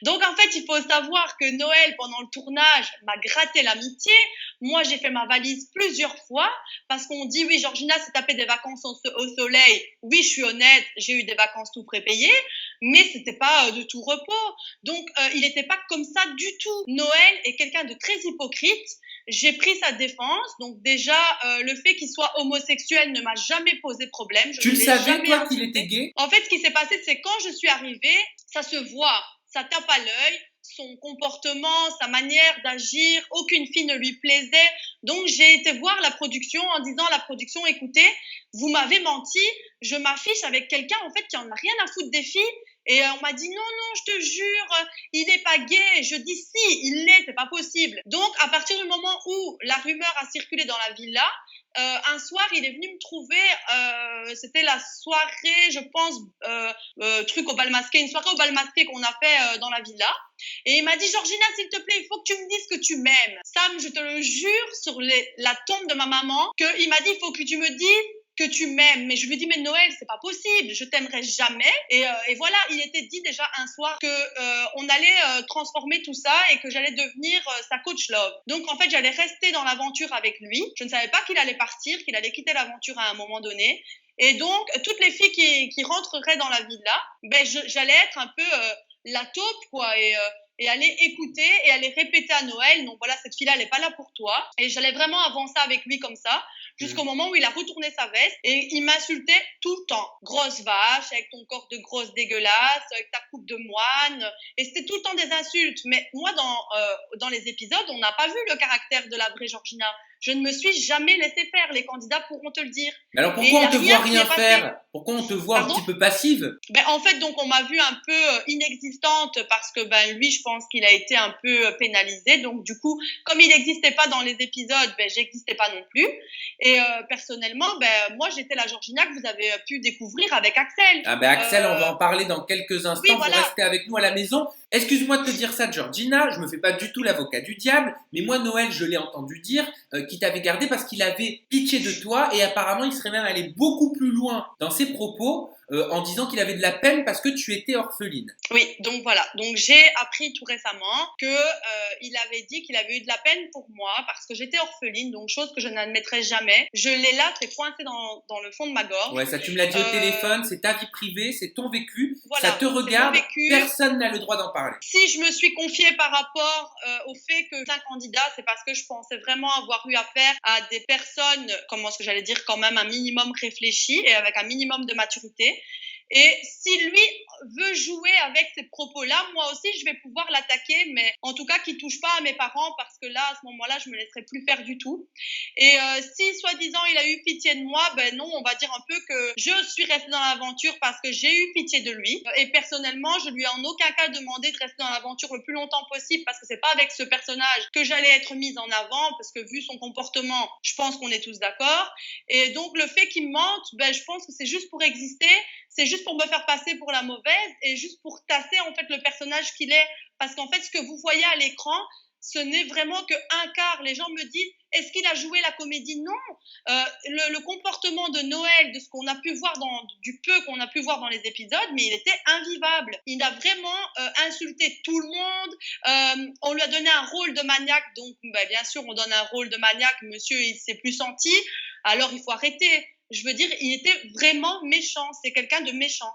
Donc, en fait, il faut savoir que Noël, pendant le tournage, m'a gratté l'amitié. Moi, j'ai fait ma valise plusieurs fois parce qu'on dit, oui, Georgina s'est tapé des vacances au soleil. Oui, je suis honnête, j'ai eu des vacances tout prépayées, mais c'était pas de tout repos. Donc, il n'était pas comme ça du tout. Noël est quelqu'un de très hypocrite. J'ai pris sa défense. Donc, déjà, le fait qu'il soit homosexuel ne m'a jamais posé problème. Je Tu ne le l'ai savais, jamais toi, qu'il était insulté. gay? En fait, ce qui s'est passé, c'est quand je suis arrivée, ça se voit, ça tape à l'œil, son comportement, sa manière d'agir, aucune fille ne lui plaisait. Donc j'ai été voir la production en disant à la production, écoutez, vous m'avez menti, je m'affiche avec quelqu'un en fait qui en a rien à foutre des filles. Et on m'a dit non, non, je te jure, il n'est pas gay. Je dis si, il l'est, c'est pas possible. Donc à partir du moment où la rumeur a circulé dans la villa, un soir, il est venu me trouver. C'était la soirée, je pense, truc au bal masqué, une soirée au bal masqué qu'on a fait dans la villa. Et il m'a dit, Georgina, s'il te plaît, il faut que tu me dises que tu m'aimes. Sam, je te le jure sur la tombe de ma maman, qu'il m'a dit, il faut que tu me dises que tu m'aimes. Mais je lui dis, mais Noël, c'est pas possible, je t'aimerai jamais. Et voilà, il était dit déjà un soir que on allait transformer tout ça et que j'allais devenir sa coach love. Donc en fait, j'allais rester dans l'aventure avec lui. Je ne savais pas qu'il allait partir, qu'il allait quitter l'aventure à un moment donné. Et donc, toutes les filles qui rentreraient dans la villa, ben, j'allais être un peu la taupe, quoi. Et aller écouter et aller répéter à Noël, donc voilà, cette fille-là, elle n'est pas là pour toi. Et j'allais vraiment avancer avec lui comme ça, jusqu'au moment où il a retourné sa veste et il m'insultait tout le temps. Grosse vache, avec ton corps de grosse dégueulasse, avec ta coupe de moine. Et c'était tout le temps des insultes. Mais moi, dans les épisodes, on n'a pas vu le caractère de la vraie Georgina. Je ne me suis jamais laissé faire, les candidats pourront te le dire. Mais alors Et pourquoi il n'y on a te voit rien qui rien est passé. faire? Pourquoi on te voit un Pardon? petit peu passive? Ben, en fait, donc, on m'a vue un peu inexistante parce que ben, lui, je pense qu'il a été un peu pénalisé. Donc, du coup, comme il n'existait pas dans les épisodes, ben, j'existais pas non plus. Et personnellement, ben, moi, j'étais la Georgina que vous avez pu découvrir avec Axel. Ah ben Axel, on va en parler dans quelques Oui, instants. Vous voilà. restez avec nous à la maison. Excuse-moi de te dire ça, Georgina. Je me fais pas du tout l'avocat du diable, mais moi Noël, je l'ai entendu dire qu'il t'avait gardé parce qu'il avait pitié de toi et apparemment il serait même allé beaucoup plus loin dans ses propos en disant qu'il avait de la peine parce que tu étais orpheline. Oui, donc voilà. Donc j'ai appris tout récemment que il avait dit qu'il avait eu de la peine pour moi parce que j'étais orpheline, donc chose que je n'admettrai jamais. Je l'ai là, très coincée dans le fond de ma gorge. Ouais, ça tu me l'as dit au téléphone, c'est ta vie privée, c'est ton vécu, Voilà, ça te regarde, vécu. personne n'a le droit d'en parler. Si je me suis confiée par rapport au fait que c'est un candidat, c'est parce que je pensais vraiment avoir eu affaire à des personnes, comment est-ce que j'allais dire, quand même un minimum réfléchi et avec un minimum de maturité. Et si lui veut jouer avec ces propos-là, moi aussi, je vais pouvoir l'attaquer, mais en tout cas, qu'il touche pas à mes parents parce que là, à ce moment-là, je me laisserai plus faire du tout. Et si, soi-disant, il a eu pitié de moi, ben non, on va dire un peu que je suis restée dans l'aventure parce que j'ai eu pitié de lui. Et personnellement, je lui ai en aucun cas demandé de rester dans l'aventure le plus longtemps possible parce que c'est pas avec ce personnage que j'allais être mise en avant parce que vu son comportement, je pense qu'on est tous d'accord. Et donc, le fait qu'il me mente, ben, je pense que c'est juste pour exister. C'est juste pour me faire passer pour la mauvaise et juste pour tasser en fait le personnage qu'il est. Parce qu'en fait, ce que vous voyez à l'écran, ce n'est vraiment qu'un quart. Les gens me disent, est-ce qu'il a joué la comédie? Non. Le comportement de Noël, de ce qu'on a pu voir du peu qu'on a pu voir dans les épisodes, mais il était invivable. Il a vraiment insulté tout le monde. On lui a donné un rôle de maniaque, donc ben, bien sûr, on donne un rôle de maniaque. Monsieur, il s'est plus senti. Alors, il faut arrêter. Je veux dire, il était vraiment méchant. C'est quelqu'un de méchant.